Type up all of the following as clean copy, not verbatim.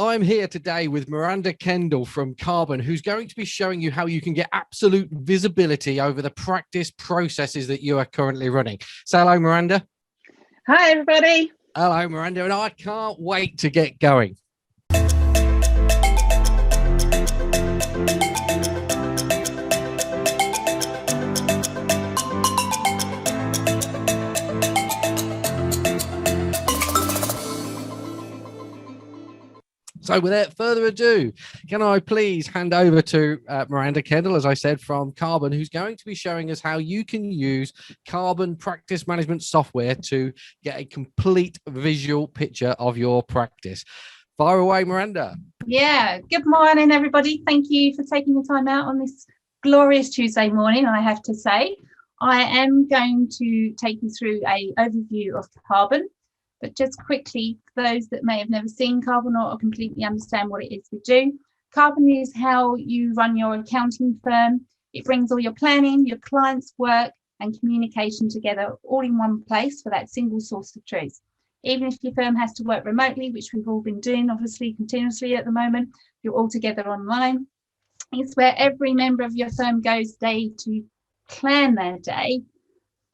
I'm here today with Miranda Kendall from Karbon, who's going to be showing you how you can get absolute visibility over the practice processes that you are currently running. So hello, Miranda. Hi, everybody. Hello, Miranda, and I can't wait to get going. So without further ado, can I please hand over to Miranda Kendall, as I said, from Karbon, who's going to be showing us how you can use Karbon practice management software to get a complete visual picture of your practice. Fire away, Miranda. Yeah, good morning, everybody. Thank you for taking the time out on this glorious Tuesday morning, I have to say. I am going to take you through an overview of Karbon. But just quickly, for those that may have never seen Karbon or completely understand what it is we do, Karbon is how you run your accounting firm. It brings all your planning, your clients' work and communication together all in one place for that single source of truth. Even if your firm has to work remotely, which we've all been doing, obviously, continuously at the moment, you're all together online. It's where every member of your firm goes day to plan their day,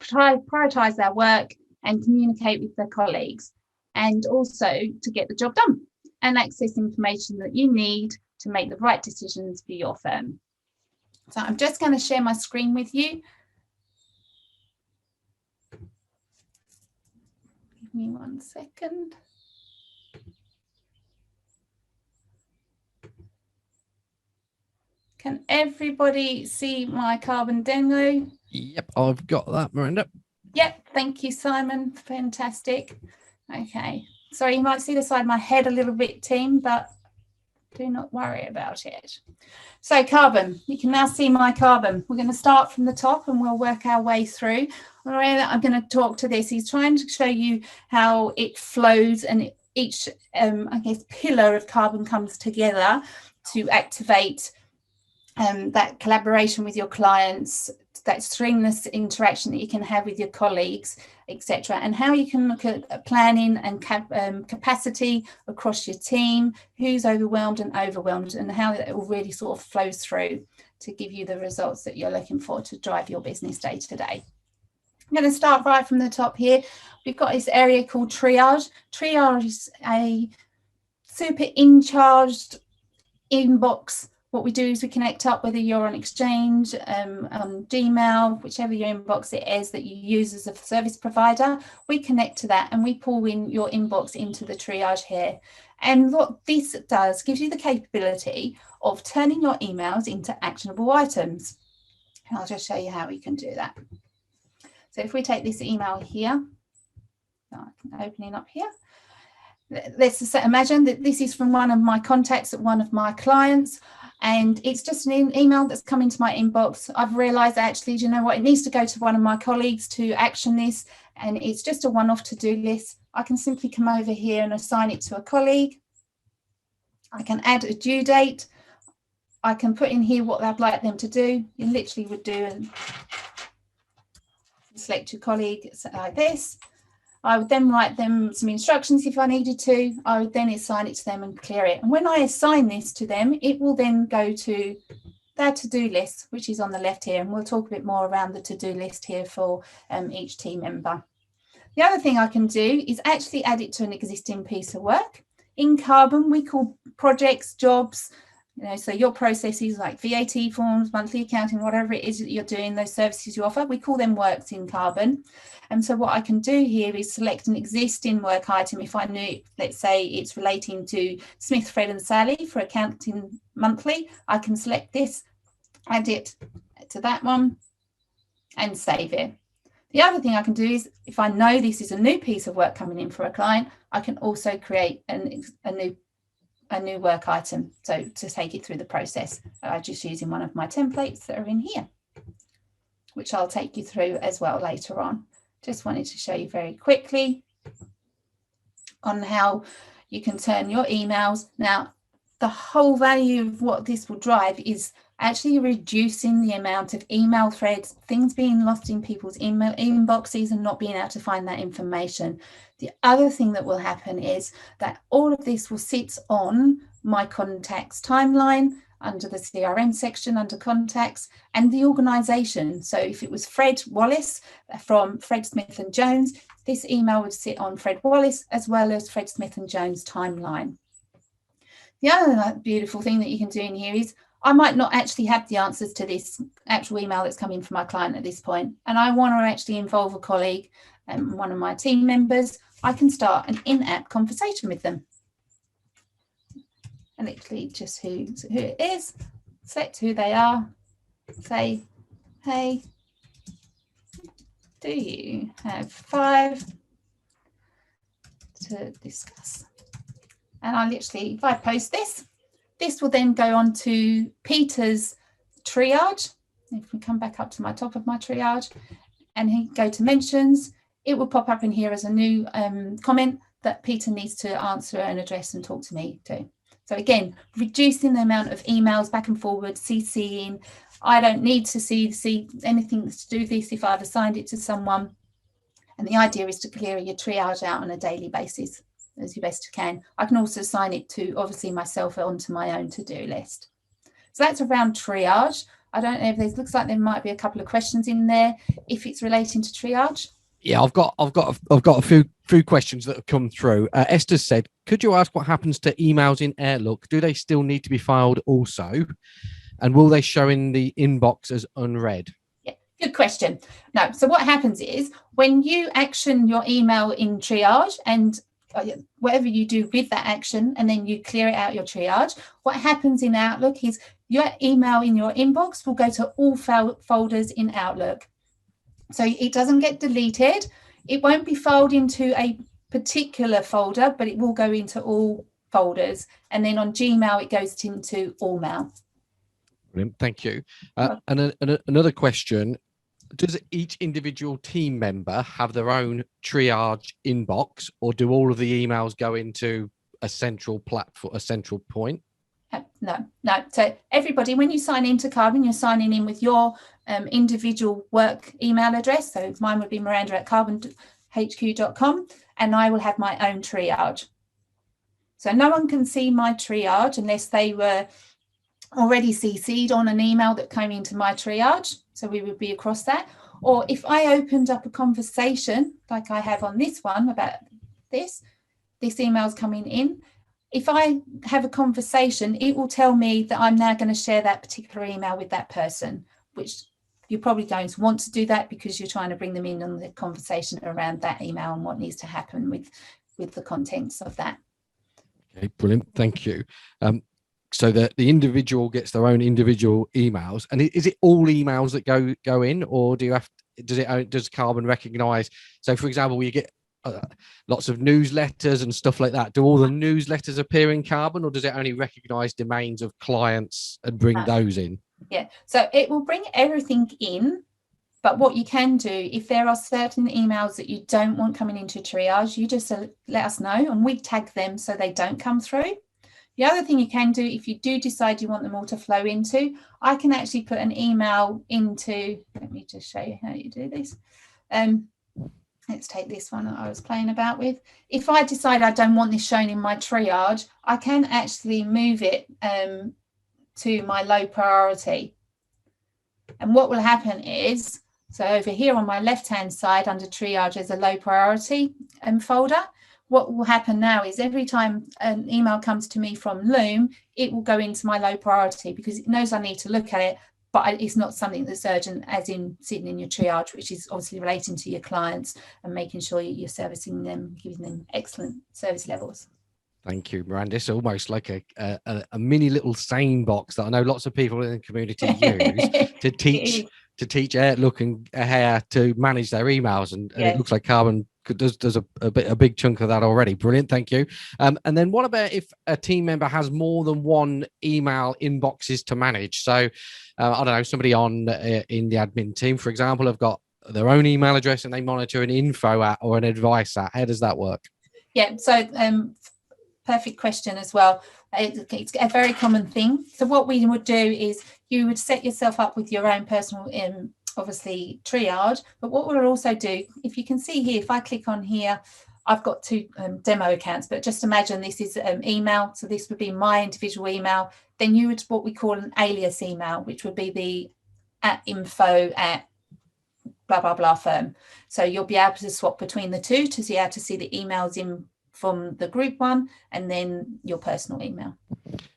prioritise their work, and communicate with their colleagues, and also to get the job done and access information that you need to make the right decisions for your firm. So I'm just going to share my screen with you. Give me 1 second. Can everybody see my Karbon demo? Yep, I've got that, Miranda. Yep, thank you, Simon. Fantastic. Okay, sorry, you might see the side of my head a little bit, team, but do not worry about it. So Karbon, you can now see my Karbon. We're going to start from the top and we'll work our way through. The way that I'm going to talk to this is trying to show you how it flows and each, I guess, pillar of Karbon comes together to activate that collaboration with your clients, that seamless interaction that you can have with your colleagues, etc., and how you can look at planning and capacity across your team, who's overwhelmed, and how it all really sort of flows through to give you the results that you're looking for to drive your business day to day. I'm going to start right from the top here. We've got this area called Triad. Triad is a super in-charged inbox. What we do is we connect up, whether you're on Exchange, on Gmail, whichever your inbox it is that you use as a service provider, we connect to that and we pull in your inbox into the Triage here. And what this does, gives you the capability of turning your emails into actionable items. And I'll just show you how we can do that. So if we take this email here, I can open it up here. Let's just imagine that this is from one of my contacts at one of my clients, and it's just an email that's come into my inbox. I've realized actually, do you know what, it needs to go to one of my colleagues to action this, and it's just a one-off to-do list. I can simply come over here and assign it to a colleague. I can add a due date. I can put in here what I'd like them to do. You literally would do and select your colleague like this. I would then write them some instructions if I needed to. I would then assign it to them and clear it. And when I assign this to them, it will then go to their to-do list, which is on the left here. And we'll talk a bit more around the to-do list here for each team member. The other thing I can do is actually add it to an existing piece of work. In Karbon, we call projects, jobs, so your processes like VAT forms, monthly accounting, whatever it is that you're doing, those services you offer, we call them works in Karbon. And so what I can do here is select an existing work item. If I knew, let's say it's relating to Smith, Fred and Sally for accounting monthly, I can select this, add it to that one and save it. The other thing I can do is, if I know this is a new piece of work coming in for a client, I can also create a new work item, so to take it through the process. I'm just using one of my templates that are in here, which I'll take you through as well later on. Just wanted to show you very quickly on how you can turn your emails. Now, the whole value of what this will drive is actually reducing the amount of email threads, things being lost in people's email inboxes and not being able to find that information. The other thing that will happen is that all of this will sit on my contacts timeline under the CRM section, under contacts, and the organization. So if it was Fred Wallace from Fred Smith and Jones, this email would sit on Fred Wallace as well as Fred Smith and Jones timeline. The other beautiful thing that you can do in here is I might not actually have the answers to this actual email that's coming from my client at this point, and I want to actually involve a colleague and one of my team members. I can start an in-app conversation with them. And literally just who it is, select who they are, say, hey, do you have 5 to discuss? And I literally, if I post this, this will then go on to Peter's triage. If we come back up to my top of my triage and he go to mentions, it will pop up in here as a new comment that Peter needs to answer and address and talk to me too. So again, reducing the amount of emails back and forward, CCing. I don't need to see anything to do this if I've assigned it to someone. And the idea is to clear your triage out on a daily basis as you best can. I can also assign it to, obviously, myself onto my own to-do list. So that's around triage. I don't know if there's, looks like there might be a couple of questions in there if it's relating to triage. Yeah, I've got a few questions that have come through. Esther said, could you ask what happens to emails in Outlook? Do they still need to be filed also? And will they show in the inbox as unread? Yeah, good question. No, so what happens is when you action your email in triage and whatever you do with that action, and then you clear it out your triage, what happens in Outlook is your email in your inbox will go to all folders in Outlook. So it doesn't get deleted. It won't be filed into a particular folder, but it will go into all folders. And then on Gmail, it goes into all mail. Brilliant. Thank you. And another question. Does each individual team member have their own triage inbox, or do all of the emails go into a central platform, a central point? No. So everybody, when you sign into Karbon, you're signing in with your individual work email address. So mine would be miranda@karbonhq.com, and I will have my own triage. So no one can see my triage unless they were already CC'd on an email that came into my triage. So we would be across that. Or if I opened up a conversation like I have on this one about this email's coming in. If I have a conversation, it will tell me that I'm now going to share that particular email with that person, which you're probably going to want to do that because you're trying to bring them in on the conversation around that email and what needs to happen with the contents of that. Okay, brilliant. Thank you. So that the individual gets their own individual emails, and is it all emails that go in, or does Karbon recognize? So, for example, you get lots of newsletters and stuff like that. Do all the newsletters appear in Karbon, or does it only recognize domains of clients and bring those in? Yeah, so it will bring everything in, but what you can do, if there are certain emails that you don't want coming into triage, you just let us know and we tag them so they don't come through. The other thing you can do, if you do decide you want them all to flow into, I can actually put an email into, let me just show you how you do this. Let's take this one that I was playing about with. If I decide I don't want this shown in my triage, I can actually move it to my low priority. And what will happen is, so over here on my left-hand side under triage, there's a low priority folder. What will happen now is every time an email comes to me from Loom, it will go into my low priority because it knows I need to look at it, but it's not something that's urgent, as in sitting in your triage, which is obviously relating to your clients and making sure you're servicing them, giving them excellent service levels. Thank you, Miranda. It's almost like a mini little sane box that I know lots of people in the community use to teach Outlook and how to manage their emails, and it looks like Karbon does a big chunk of that already. Brilliant, thank you. And then what about if a team member has more than one email inboxes to manage? So I don't know, somebody on in the admin team, for example, have got their own email address and they monitor an info at or an advice at. How does that work? Yeah, so perfect question as well. It's a very common thing. So what we would do is you would set yourself up with your own personal, obviously, triage. But what we'll also do, if you can see here, if I click on here, I've got 2 demo accounts, but just imagine this is email. So this would be my individual email. Then you would what we call an alias email, which would be the @info@ blah, blah, blah firm. So you'll be able to swap between the two to be able to see the emails in from the group one and then your personal email.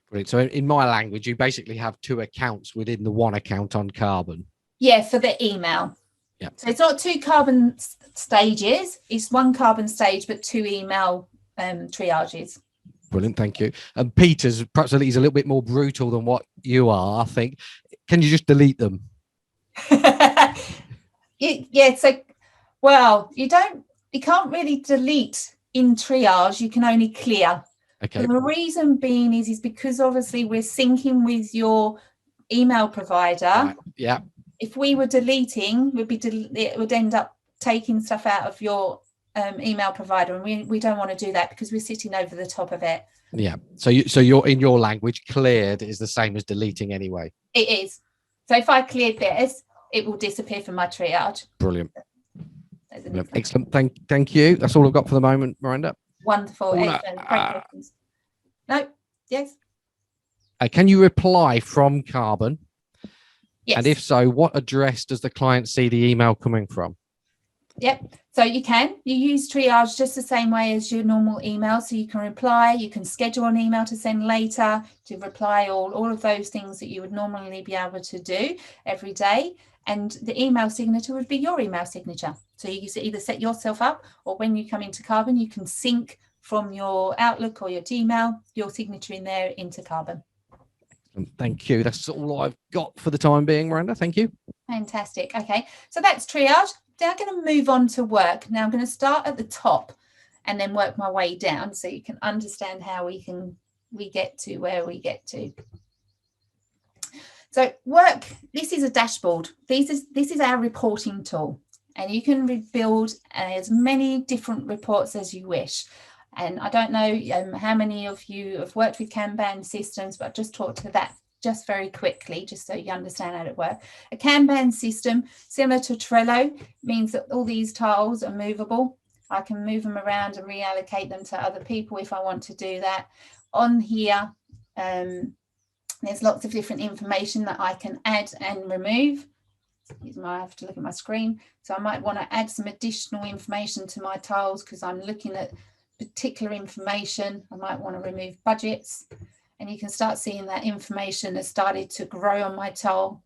Brilliant. So in my language, you basically have 2 accounts within the one account on Karbon. Yeah, for the email. Yeah. So it's not 2 Karbon stages. It's 1 Karbon stage, but 2 email triages. Brilliant. Thank you. And Peter's perhaps he's a little bit more brutal than what you are, I think. Can you just delete them? Yeah. So, well, you can't really delete in triage. You can only clear. Okay. And the reason being is because obviously we're syncing with your email provider. Right. Yeah. If we were deleting, it would end up taking stuff out of your email provider, and we don't want to do that because we're sitting over the top of it. Yeah. So you're in your language, cleared is the same as deleting anyway. It is. So if I cleared this, it will disappear from my triage. Brilliant. Excellent. Thank you. That's all I've got for the moment, Miranda. Wonderful. Excellent. Great questions. No. Yes. Can you reply from Karbon? Yes. And if so, what address does the client see the email coming from? Yep. So you use triage just the same way as your normal email. So you can reply, you can schedule an email to send later, to reply, all of those things that you would normally be able to do every day. And the email signature would be your email signature. So you can either set yourself up, or when you come into Karbon, you can sync from your Outlook or your Gmail, your signature in there into Karbon. Thank you. That's all I've got for the time being, Miranda. Thank you. Fantastic. Okay, so that's triage. Now I'm going to move on to work. Now I'm going to start at the top and then work my way down so you can understand how we get to where we get to. So work, this is a dashboard. This is our reporting tool, and you can rebuild as many different reports as you wish. And I don't know how many of you have worked with Kanban systems, but I've just talked to that just very quickly, just so you understand how it works. A Kanban system, similar to Trello, means that all these tiles are movable. I can move them around and reallocate them to other people if I want to do that. On here, there's lots of different information that I can add and remove. I have to look at my screen. So I might want to add some additional information to my tiles because I'm looking at particular information. I might want to remove budgets. And you can start seeing that information has started to grow on my tile.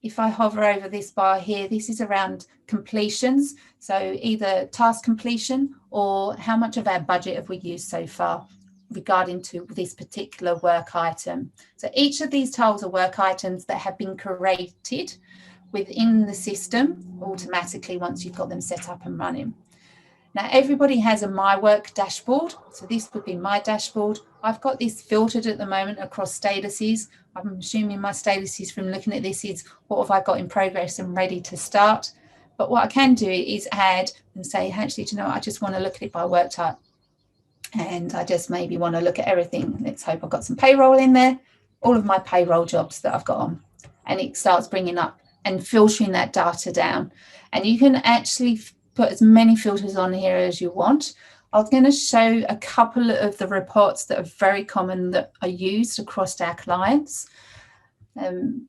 If I hover over this bar here, this is around completions. So either task completion or how much of our budget have we used so far regarding to this particular work item. So each of these tiles are work items that have been created within the system automatically once you've got them set up and running. Now, everybody has a My Work dashboard. So this would be my dashboard. I've got this filtered at the moment across statuses. I'm assuming my statuses from looking at this is what have I got in progress and ready to start. But what I can do is add and say, actually, do you know what? I just want to look at it by work type. And I just maybe want to look at everything. Let's hope I've got some payroll in there, all of my payroll jobs that I've got on. And it starts bringing up and filtering that data down. And you can actually put as many filters on here as you want. I'm going to show a couple of the reports that are very common that are used across our clients. Let's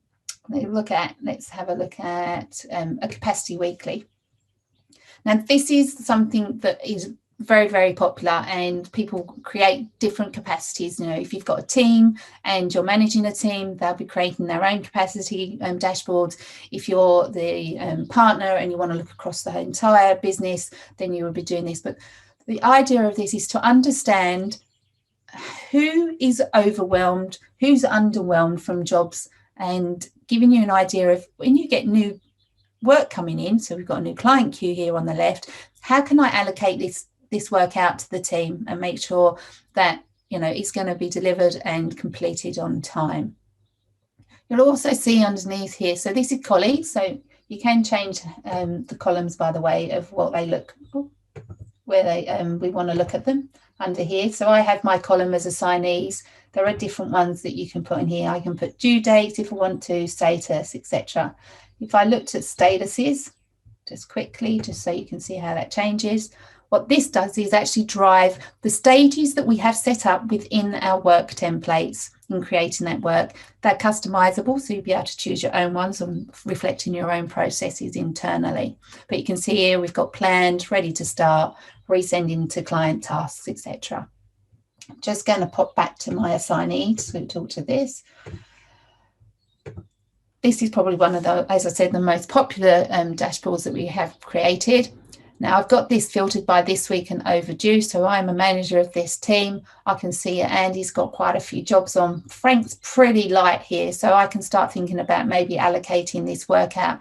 have a look at a capacity weekly. Now, this is something that is very, very popular, and people create different capacities. You know, if you've got a team and you're managing a team, they'll be creating their own capacity dashboards. If you're the partner and you want to look across the entire business, then you will be doing this. But the idea of this is to understand who is overwhelmed, who's underwhelmed from jobs, and giving you an idea of when you get new work coming in. So we've got a new client queue here on the left. How can I allocate this work out to the team and make sure that, you know, it's going to be delivered and completed on time? You'll also see underneath here, so this is colleagues. So you can change the columns, by the way, of what they look. where we want to look at them under here. So I have my column as assignees. There are different ones that you can put in here. I can put due dates if I want to, status, etc. If I looked at statuses, just quickly, just so you can see how that changes. What this does is actually drive the stages that we have set up within our work templates in creating that work. They're customizable, so you'll be able to choose your own ones and reflecting your own processes internally. But you can see here we've got planned, ready to start, resending to client tasks, etc. I'm just going to pop back to my assignee to talk to this. This is probably one of the, as I said, the most popular dashboards that we have created. Now I've got this filtered by this week and overdue. So I'm a manager of this team. I can see Andy's got quite a few jobs on. Frank's pretty light here. So I can start thinking about maybe allocating this work out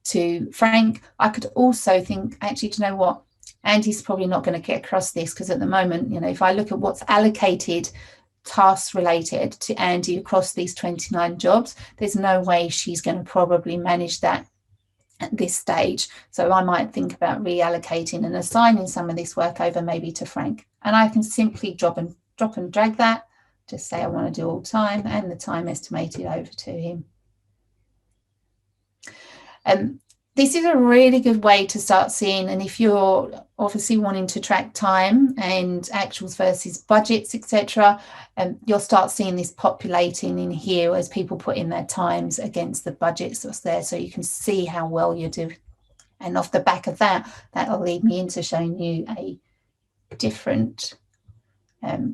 to Frank. I could also think, actually, do you know what? Andy's probably not going to get across this because at the moment, you know, if I look at what's allocated tasks related to Andy across these 29 jobs, there's no way she's going to probably manage that at this stage. So I might think about reallocating and assigning some of this work over maybe to Frank. And I can simply drop and drag that, just say I want to do all time and the time estimated over to him. This is a really good way to start seeing, and if you're obviously wanting to track time and actuals versus budgets, etc., you'll start seeing this populating in here as people put in their times against the budgets that's there, so you can see how well you do. And off the back of that, that'll lead me into showing you a different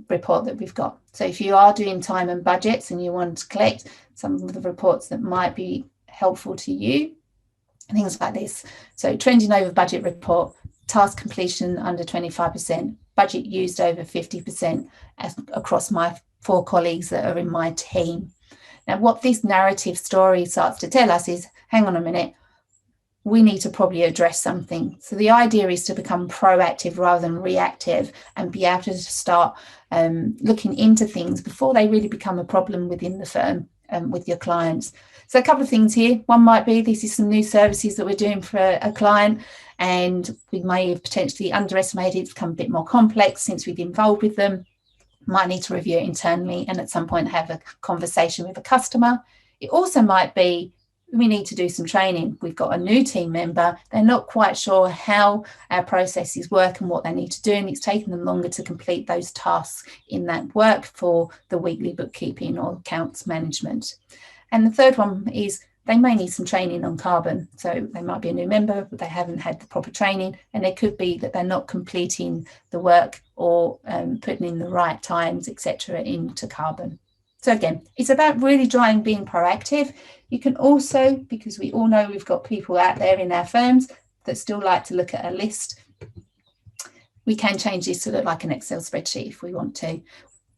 report that we've got. So if you are doing time and budgets and you want to collect some of the reports that might be helpful to you, things like this. So trending over budget report, task completion under 25%, budget used over 50% across my 4 colleagues that are in my team. Now, what this narrative story starts to tell us is, hang on a minute, we need to probably address something. So the idea is to become proactive rather than reactive and be able to start looking into things before they really become a problem within the firm with your clients. So a couple of things here. One might be this is some new services that we're doing for a client, and we may have potentially underestimated it's become a bit more complex since we've been involved with them. Might need to review it internally and at some point have a conversation with a customer. It also might be we need to do some training. We've got a new team member. They're not quite sure how our processes work and what they need to do, and it's taken them longer to complete those tasks in that work for the weekly bookkeeping or accounts management. And the third one is they may need some training on Karbon. So they might be a new member, but they haven't had the proper training. And it could be that they're not completing the work or putting in the right times, etc., into Karbon. So again, it's about really being proactive. You can also, because we all know we've got people out there in our firms that still like to look at a list, we can change this to look like an Excel spreadsheet if we want to.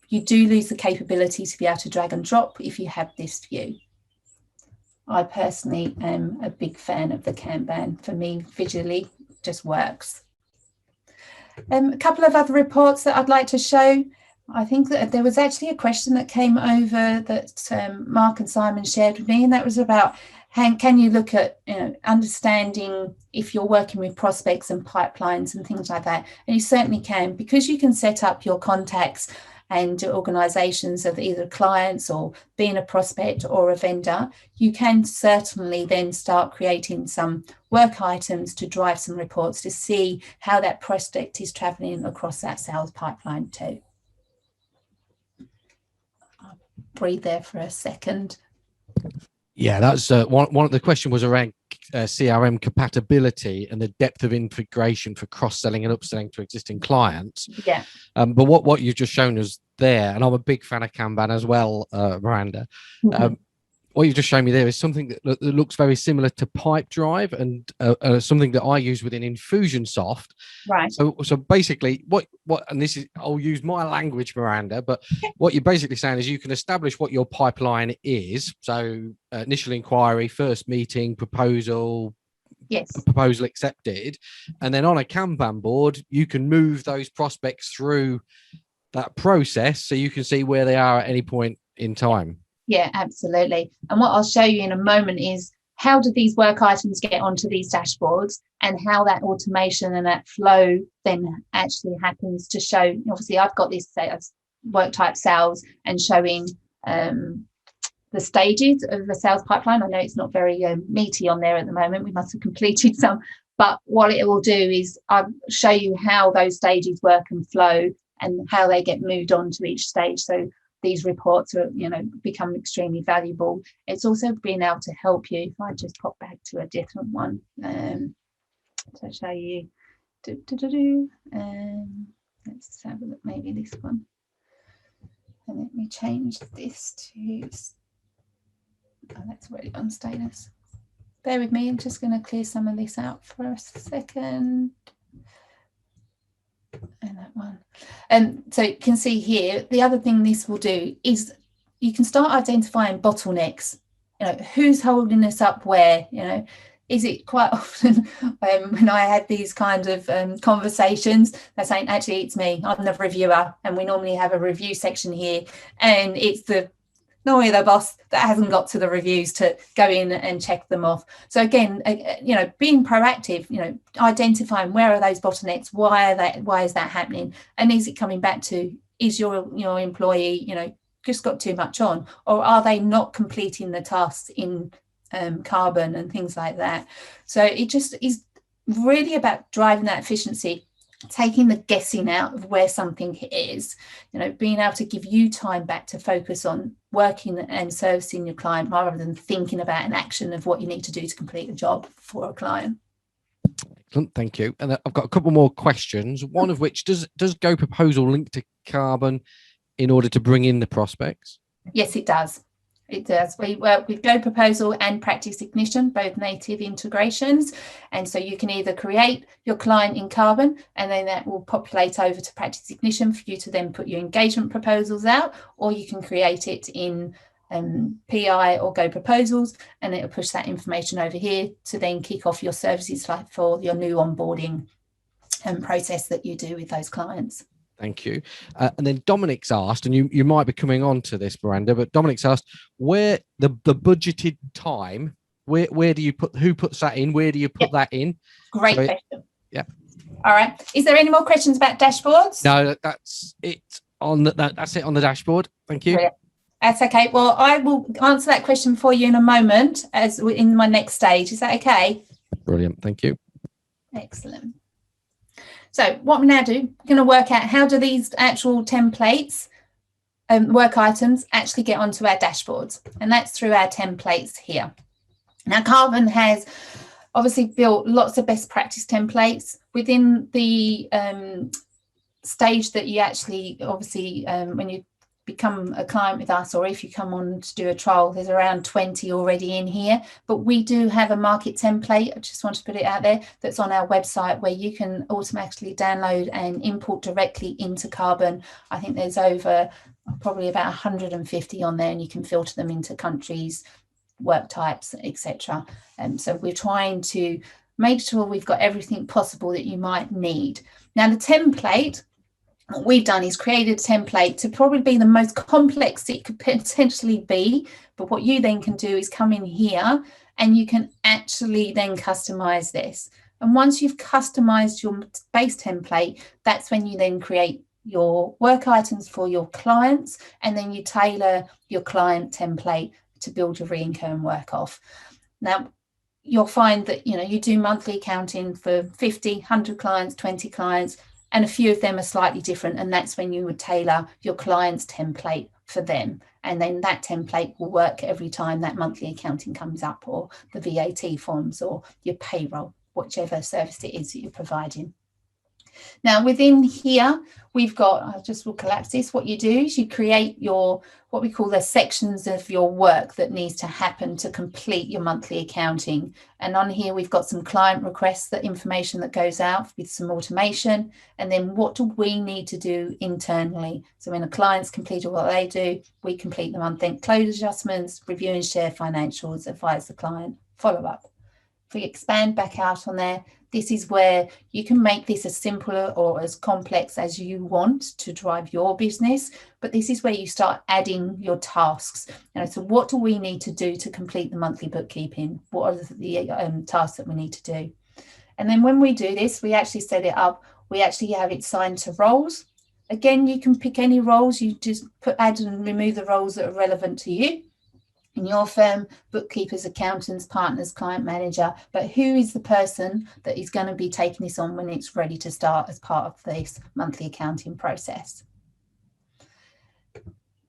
You do lose the capability to be able to drag and drop if you have this view. I personally am a big fan of the Kanban. For me, visually, it just works. A couple of other reports that I'd like to show. I think that there was actually a question that came over that Mark and Simon shared with me, and that was about can you look at understanding if you're working with prospects and pipelines and things like that. And you certainly can, because you can set up your contacts and organisations of either clients or being a prospect or a vendor. You can certainly then start creating some work items to drive some reports to see how that prospect is travelling across that sales pipeline too. I'll breathe there for a second. Yeah, that's one of the question was around CRM compatibility and the depth of integration for cross-selling and upselling to existing clients. Yeah. But what you've just shown us there, and I'm a big fan of Kanban as well, Miranda. Mm-hmm. What you've just shown me there is something that looks very similar to Pipedrive and something that I use within Infusionsoft. Right. So basically, what and this is, I'll use my language, Miranda, but what you're basically saying is you can establish what your pipeline is. So initial inquiry, first meeting, proposal, yes, proposal accepted, and then on a Kanban board, you can move those prospects through that process so you can see where they are at any point in time. Yeah, absolutely. And what I'll show you in a moment is how do these work items get onto these dashboards, and how that automation and that flow then actually happens to show. Obviously, I've got this work type sales and showing the stages of the sales pipeline. I know it's not very meaty on there at the moment. We must have completed some, but what it will do is I'll show you how those stages work and flow and how they get moved on to each stage. So these reports are, become extremely valuable. It's also been able to help you. If I just pop back to a different one to show you. Let's have a look, maybe this one. And let me change this to, that's already on status. Bear with me, I'm just going to clear some of this out for a second. And that one. So you can see here, the other thing this will do is you can start identifying bottlenecks. Who's holding us up where, is it quite often when I had these kind of conversations, they're saying, actually, it's me, I'm the reviewer, and we normally have a review section here, and it's normally the boss that hasn't got to the reviews to go in and check them off. So again, being proactive, identifying where are those bottlenecks, why is that happening, and is it coming back to, is your employee just got too much on, or are they not completing the tasks in Karbon and things like that. So it just is really about driving that efficiency, taking the guessing out of where something is, being able to give you time back to focus on working and servicing your client rather than thinking about an action of what you need to do to complete a job for a client. Excellent, thank you. And I've got a couple more questions, one of which, does Go Proposal link to Karbon in order to bring in the prospects? Yes, it does. It does. We work with Go Proposal and Practice Ignition, both native integrations. And so you can either create your client in Karbon, and then that will populate over to Practice Ignition for you to then put your engagement proposals out, or you can create it in PI or Go Proposals, and it'll push that information over here to then kick off your services like for your new onboarding process that you do with those clients. Thank you. And then Dominic's asked, and you might be coming on to this, Miranda, but Dominic's asked, where the budgeted time, where do you put, who puts that in? Where do you put that in? Great question. Yeah. All right. Is there any more questions about dashboards? No, that's it on that's it on the dashboard. Thank you. Brilliant. That's okay. Well, I will answer that question for you in a moment as in my next stage. Is that okay? Brilliant. Thank you. Excellent. So what we now do, we're going to work out how do these actual templates work items actually get onto our dashboards, and that's through our templates here. Now, Karbon has obviously built lots of best practice templates within the stage that you actually obviously when you become a client with us, or if you come on to do a trial, there's around 20 already in here, but we do have a market template, I just want to put it out there, that's on our website where you can automatically download and import directly into Karbon. I think there's over probably about 150 on there, and you can filter them into countries, work types, etc. So we're trying to make sure we've got everything possible that you might need. Now the template, what we've done is created a template to probably be the most complex it could potentially be, but what you then can do is come in here and you can actually then customize this. And once you've customized your base template, that's when you then create your work items for your clients, and then you tailor your client template to build your reincome work off. Now, you'll find that you do monthly accounting for 50, 100 clients, 20 clients, and a few of them are slightly different, and that's when you would tailor your client's template for them. And then that template will work every time that monthly accounting comes up, or the VAT forms, or your payroll, whichever service it is that you're providing. Now within here, we've got, I just will collapse this. What you do is you create your, what we call the sections of your work that needs to happen to complete your monthly accounting. And on here, we've got some client requests, that information that goes out with some automation. And then what do we need to do internally? So when a client's completed what they do, we complete the month-end close adjustments, review and share financials, advise the client, follow up. if we expand back out on there, this is where you can make this as simple or as complex as you want to drive your business. But this is where you start adding your tasks. So what do we need to do to complete the monthly bookkeeping? What are the tasks that we need to do? And then when we do this, we actually set it up. We actually have it signed to roles. Again, you can pick any roles. You just add and remove the roles that are relevant to you in your firm: bookkeepers, accountants, partners, client manager. But who is the person that is going to be taking this on when it's ready to start as part of this monthly accounting process?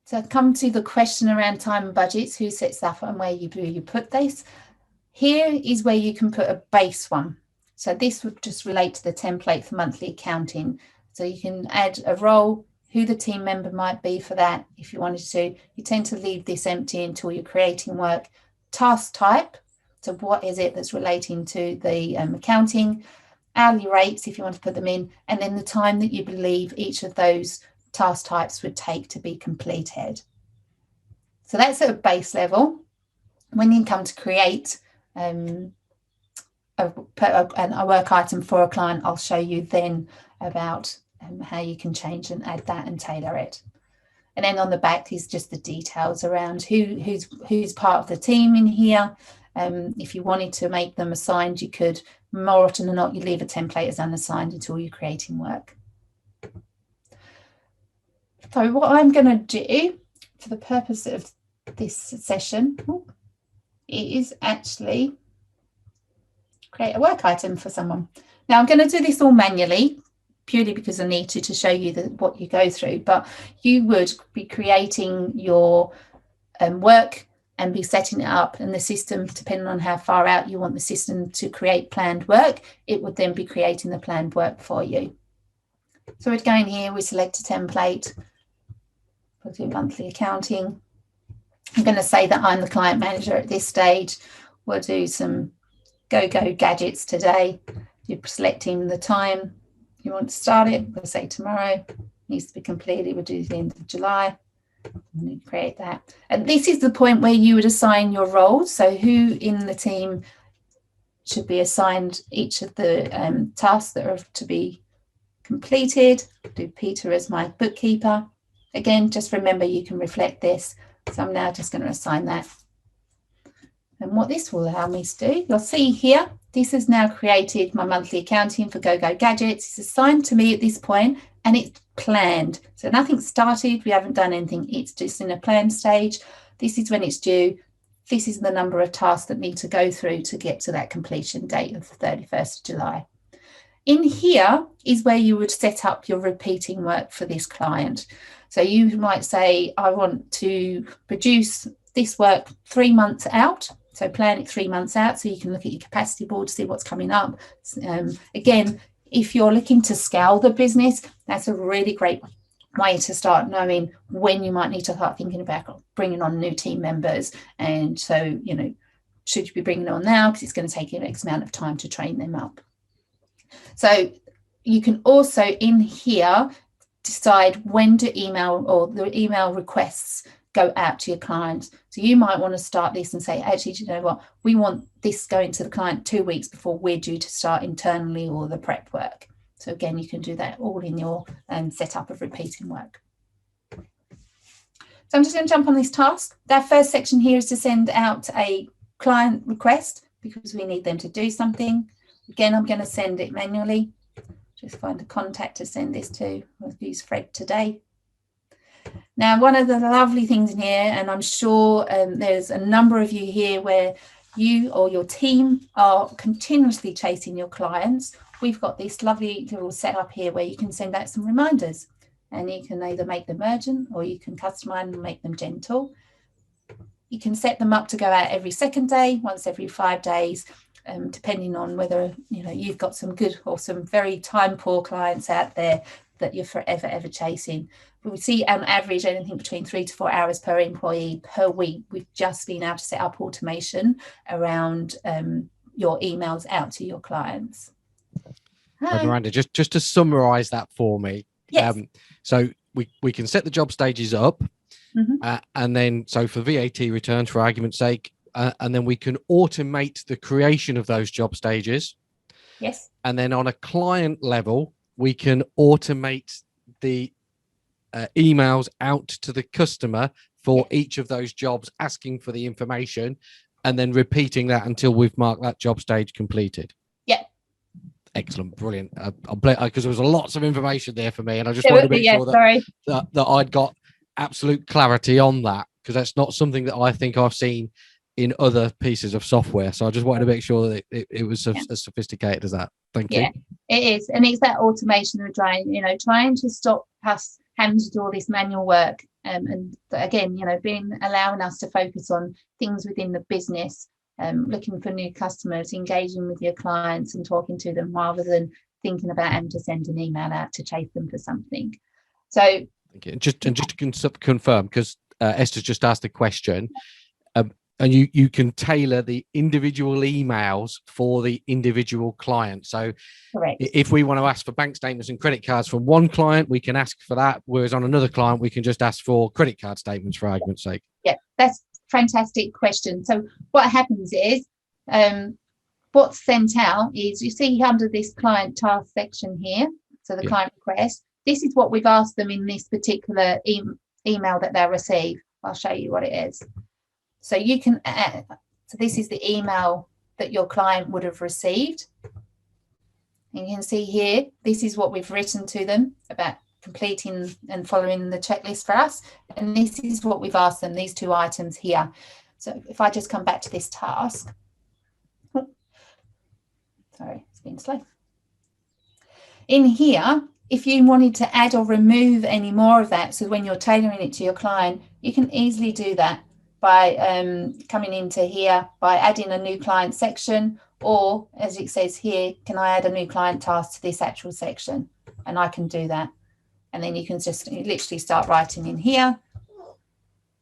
So come to the question around time and budgets. Who sets that and where you put this? Here is where you can put a base one. So this would just relate to the template for monthly accounting. So you can add a role, who the team member might be for that if you wanted to. You tend to leave this empty until you're creating work. Task type, so what is it that's relating to the accounting, hourly rates if you want to put them in, and then the time that you believe each of those task types would take to be completed. So that's at a base level. When you come to create a work item for a client, I'll show you then about how you can change and add that and tailor it. And then on the back is just the details around who's part of the team in here. If you wanted to make them assigned, you could. More often than not, you leave a template as unassigned until you're creating work. So what I'm going to do for the purpose of this session is actually create a work item for someone. Now I'm going to do this all manually, purely because I need to show you what you go through, but you would be creating your work and be setting it up, and the system, depending on how far out you want the system to create planned work, it would then be creating the planned work for you. So we'd go in here, we select a template, we'll do monthly accounting. I'm going to say that I'm the client manager at this stage. We'll do some go gadgets today. You're selecting the time you want to start it. We'll say tomorrow, needs to be completed. We'll do the end of July. And create that. And this is the point where you would assign your roles. So who in the team should be assigned each of the tasks that are to be completed. I'll do Peter as my bookkeeper. Again, just remember you can reflect this. So I'm now just going to assign that. And what this will allow me to do, you'll see here, this has now created my monthly accounting for Go Gadgets. It's assigned to me at this point and it's planned. So nothing's started, we haven't done anything. It's just in a planned stage. This is when it's due. This is the number of tasks that need to go through to get to that completion date of the 31st of July. In here is where you would set up your repeating work for this client. So you might say, I want to produce this work 3 months out. So plan it 3 months out so you can look at your capacity board to see what's coming up. Again, if you're looking to scale the business, that's a really great way to start knowing when you might need to start thinking about bringing on new team members. And so, should you be bringing on now because it's going to take you an X amount of time to train them up. So you can also in here decide when to email or the email requests go out to your clients. So you might want to start this and say, actually, do you know what? We want this going to the client 2 weeks before we're due to start internally or the prep work. So again, you can do that all in your setup of repeating work. So I'm just going to jump on this task. That first section here is to send out a client request because we need them to do something. Again, I'm going to send it manually. Just find a contact to send this to. We'll use Fred today. Now, one of the lovely things in here, and I'm sure there's a number of you here where you or your team are continuously chasing your clients. We've got this lovely little setup here where you can send out some reminders and you can either make them urgent or you can customize and make them gentle. You can set them up to go out every second day, once every 5 days, depending on whether you've got some good or some very time poor clients out there that you're forever ever chasing. But we see on average anything between 3 to 4 hours per employee per week. We've just been able to set up automation around your emails out to your clients. Miranda, just to summarize that for me. Yes. So we can set the job stages up, and then so for VAT returns, for argument's sake, and then we can automate the creation of those job stages. Yes. And then on a client level, we can automate the emails out to the customer for each of those jobs, asking for the information and then repeating that until we've marked that job stage completed. Yeah. Excellent. Brilliant. Because there was lots of information there for me, and I just wanted to make sure that I'd got absolute clarity on that, because that's not something that I think I've seen in other pieces of software. So I just wanted to make sure that it was as sophisticated as that. Thank you. Yeah, it is. And it's that automation of trying to stop us having to do all this manual work. And again, allowing us to focus on things within the business, looking for new customers, engaging with your clients and talking to them, rather than thinking about having to send an email out to chase them for something. So thank you. Just to confirm, because Esther's just asked a question, and you can tailor the individual emails for the individual client. So correct. If we want to ask for bank statements and credit cards from one client, we can ask for that, whereas on another client we can just ask for credit card statements, for argument's sake. Yeah, that's a fantastic question. So what happens is, what's sent out is, you see under this client task section here, so the client request, this is what we've asked them in this particular email that they'll receive. I'll show you what it is. So you can add, so this is the email that your client would have received. And you can see here, this is what we've written to them about completing and following the checklist for us. And this is what we've asked them, these 2 items here. So if I just come back to this task. Sorry, it's been slow. In here, if you wanted to add or remove any more of that, so when you're tailoring it to your client, you can easily do that by coming into here, by adding a new client section, or as it says here, can I add a new client task to this actual section? And I can do that. And then you can just literally start writing in here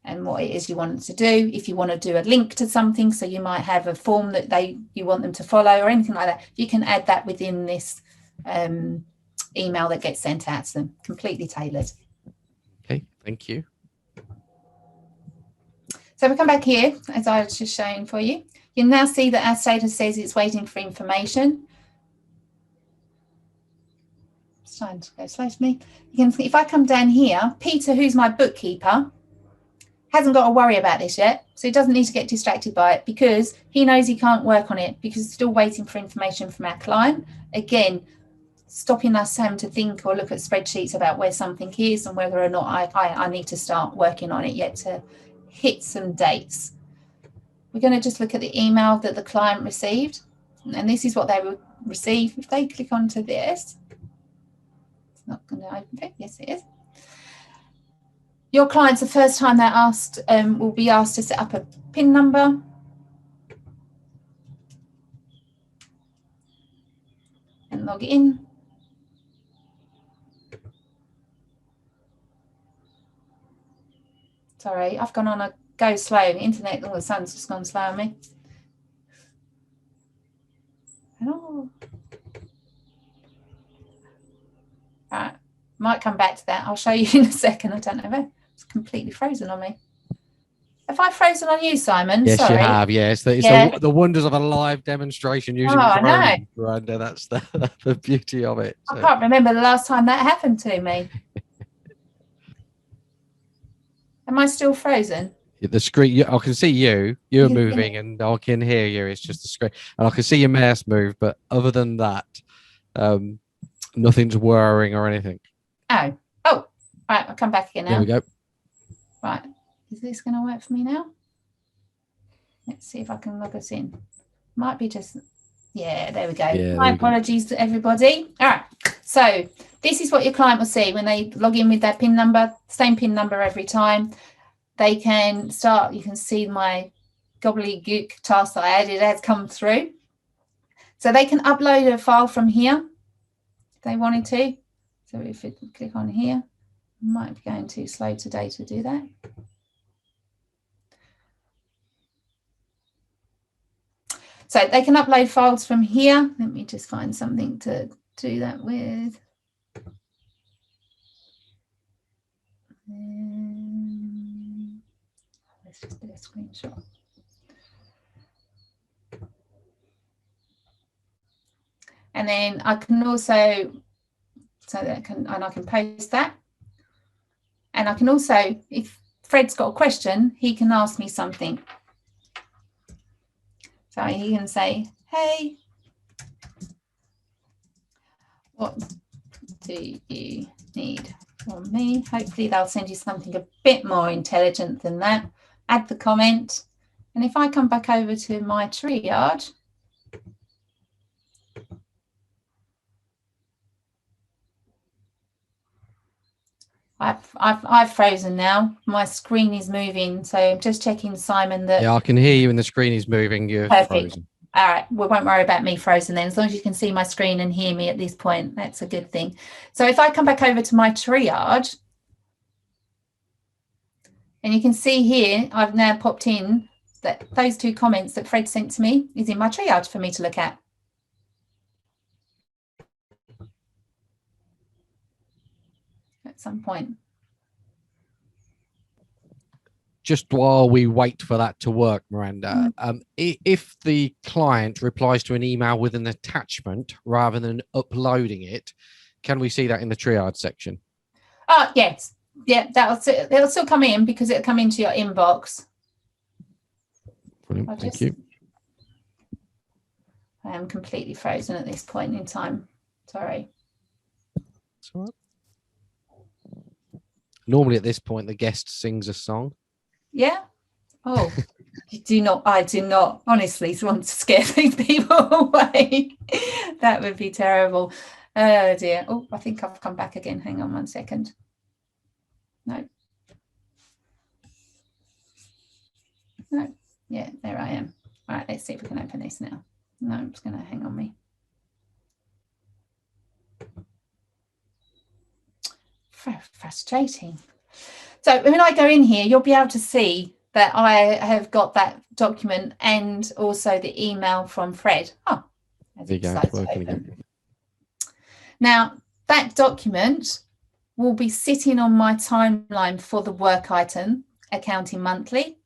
and what it is you want to do. If you want to do a link to something, so you might have a form that you want them to follow or anything like that, you can add that within this email that gets sent out to them, completely tailored. Okay, thank you. So we come back here, as I was just showing for you. You'll now see that our status says it's waiting for information. It's trying to go slow to me. You can see, if I come down here, Peter, who's my bookkeeper, hasn't got to worry about this yet. So he doesn't need to get distracted by it, because he knows he can't work on it because it's still waiting for information from our client. Again, stopping us having to think or look at spreadsheets about where something is and whether or not I need to start working on it yet to hit some dates. We're going to just look at the email that the client received, and this is what they will receive. If they click onto this, it's not going to open it. Yes, it is. Your clients, the first time they're asked, will be asked to set up a PIN number. And log in. Sorry, I've gone on a go slow. The internet, all of a sudden, just gone slow on me. Oh. Right, might come back to that. I'll show you in a second. I don't know. It's completely frozen on me. Have I frozen on you, Simon? Yes, sorry. You have. Yes, it's the wonders of a live demonstration using Chrome, Miranda. That's the beauty of it. So. I can't remember the last time that happened to me. Am I still frozen? The screen, I can see you're moving, and I can hear you. It's just the screen, and I can see your mouse move, but other than that, nothing's whirring or anything. Oh, right, I'll come back again now. There we go. Right, is this going to work for me now? Let's see if I can log us in. Might be just, yeah, there we go. Yeah, My apologies to everybody. All right, so this is what your client will see when they log in with their PIN number, same PIN number every time. They can start, you can see my gobbledygook task that I added has come through. So they can upload a file from here if they wanted to. So if we click on here, might be going too slow today to do that. So they can upload files from here. Let me just find something to do that with. Let's just do a screenshot. And then I can also, I can post that. And I can also, if Fred's got a question, he can ask me something. So he can say, hey, what do you need from me? Hopefully they'll send you something a bit more intelligent than that. Add the comment. And if I come back over to my Triad, I've frozen now. My screen is moving, so I'm just checking, Simon, that I can hear you and the screen is moving. You're perfect. Frozen. All right, we won't worry about me frozen then. As long as you can see my screen and hear me at this point, that's a good thing. So if I come back over to my Triad, and you can see here, I've now popped in that those 2 comments that Fred sent to me is in my Triad for me to look at. At some point. Just while we wait for that to work, Miranda, if the client replies to an email with an attachment rather than uploading it, can we see that in the Triad section? Oh, yes. Yeah, it'll still come in because it'll come into your inbox. Brilliant. Thank you. I am completely frozen at this point in time. Sorry. That's all right. Normally at this point, the guest sings a song. Yeah. Oh, I do not honestly want to scare these people away. That would be terrible. Oh dear. Oh, I think I've come back again. Hang on 1 second. No. Yeah, there I am. All right, let's see if we can open this now. No, it's going to hang on me. Frustrating. So when I go in here, you'll be able to see that I have got that document and also the email from Fred. Oh, there you go. It's working again. Now, that document will be sitting on my timeline for the work item, Accounting Monthly,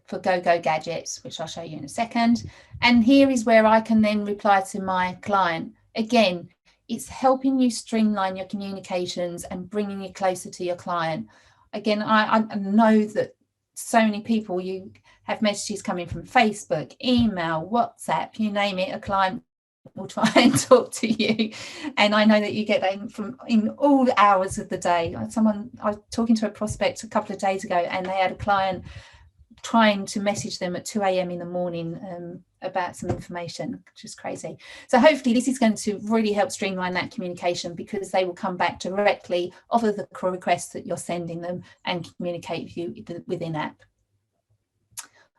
for Go Gadgets, which I'll show you in a second. And here is where I can then reply to my client. Again, it's helping you streamline your communications and bringing you closer to your client. Again, I know that so many people, you have messages coming from Facebook, email, WhatsApp, you name it, a client will try and talk to you. And I know that you get that from in all hours of the day. I was talking to a prospect a couple of days ago, and they had a client trying to message them at 2 a.m. in the morning about some information, which is crazy. So hopefully this is going to really help streamline that communication, because they will come back directly off of the requests that you're sending them and communicate with you within app.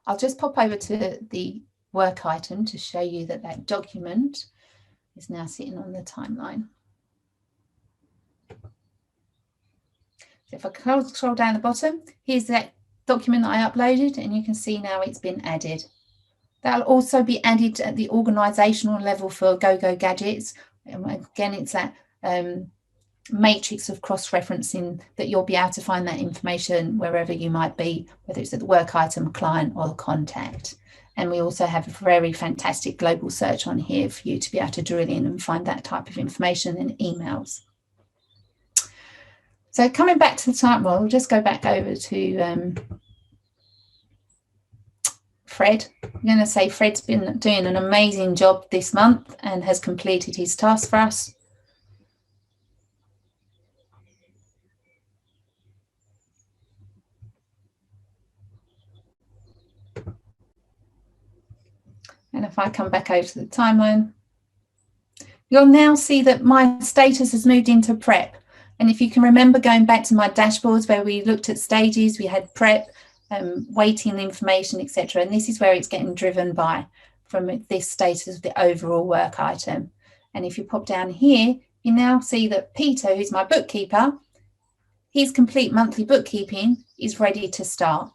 I'll just pop over to the work item to show you that that document is now sitting on the timeline. So if I scroll down the bottom, here's that document that I uploaded, and you can see now it's been added. That'll also be added at the organizational level for Go Gadgets. And again, it's that matrix of cross-referencing that you'll be able to find that information wherever you might be, whether it's at the work item, client, or the contact. And we also have a very fantastic global search on here for you to be able to drill in and find that type of information in emails. So coming back to the time, well, we'll just go back over to Fred. I'm going to say Fred's been doing an amazing job this month and has completed his task for us. And if I come back over to the timeline, you'll now see that my status has moved into prep. And if you can remember going back to my dashboards where we looked at stages, we had prep, waiting information, etc. And this is where it's getting driven by, from this status of the overall work item. And if you pop down here, you now see that Peter, who's my bookkeeper, his complete monthly bookkeeping is ready to start.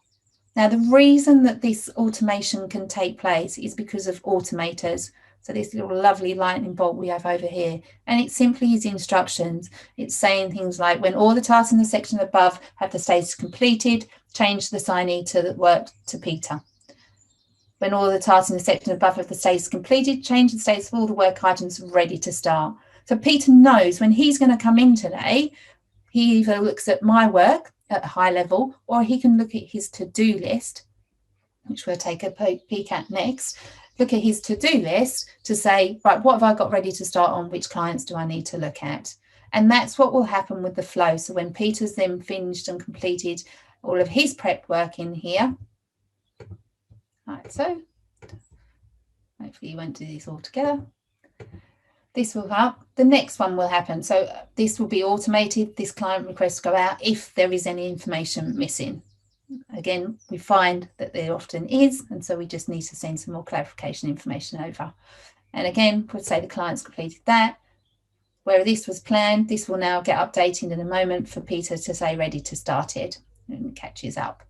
Now, the reason that this automation can take place is because of automators. So this little lovely lightning bolt we have over here, and it simply is instructions. It's saying things like, when all the tasks in the section above have the status completed, change the signee to the work to Peter. When all the tasks in the section above of the status is completed, change the status of all the work items ready to start. So Peter knows when he's going to come in today, he either looks at my work at a high level, or he can look at his to-do list, which we'll take a peek at next. Look at his to-do list to say, right, what have I got ready to start on? Which clients do I need to look at? And that's what will happen with the flow. So when Peter's then finished and completed all of his prep work in here, right, so hopefully you won't do these all together. This will help. The next one will happen. So this will be automated. This client request go out if there is any information missing. Again, we find that there often is, and so we just need to send some more clarification information over. And again, we'll say the client's completed that. Where this was planned, this will now get updated in a moment for Peter to say ready to start it, and it catches up.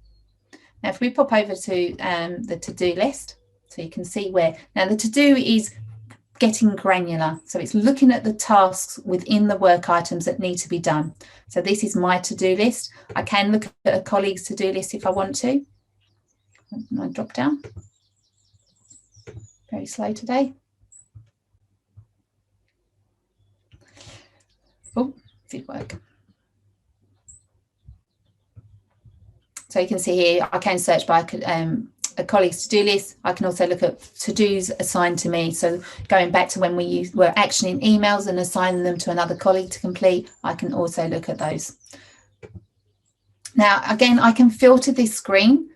Now, if we pop over to the to-do list, so you can see where, now the to-do is getting granular. So it's looking at the tasks within the work items that need to be done. So this is my to-do list. I can look at a colleague's to-do list if I want to. My drop down. Very slow today. Oh, did work. So you can see here, I can search by a colleague's to-do list. I can also look at to-dos assigned to me. So going back to when were actioning emails and assigning them to another colleague to complete, I can also look at those. Now, again, I can filter this screen.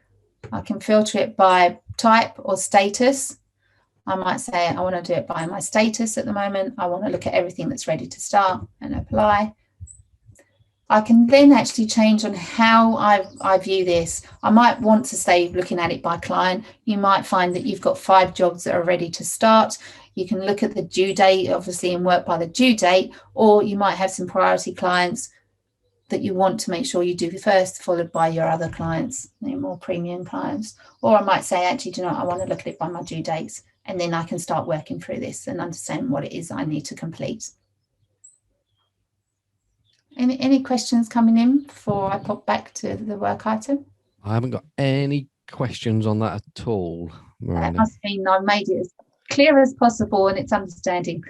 I can filter it by type or status. I might say I want to do it by my status at the moment. I want to look at everything that's ready to start and apply. I can then actually change on how I view this. I might want to stay looking at it by client. You might find that you've got 5 jobs that are ready to start. You can look at the due date, obviously, and work by the due date, or you might have some priority clients that you want to make sure you do first, followed by your other clients, more premium clients. Or I might say, actually, do you know, I want to look at it by my due dates, and then I can start working through this and understand what it is I need to complete. Any questions coming in before I pop back to the work item? I haven't got any questions on that at all, Miranda. That must mean I've made it as clear as possible and it's understanding.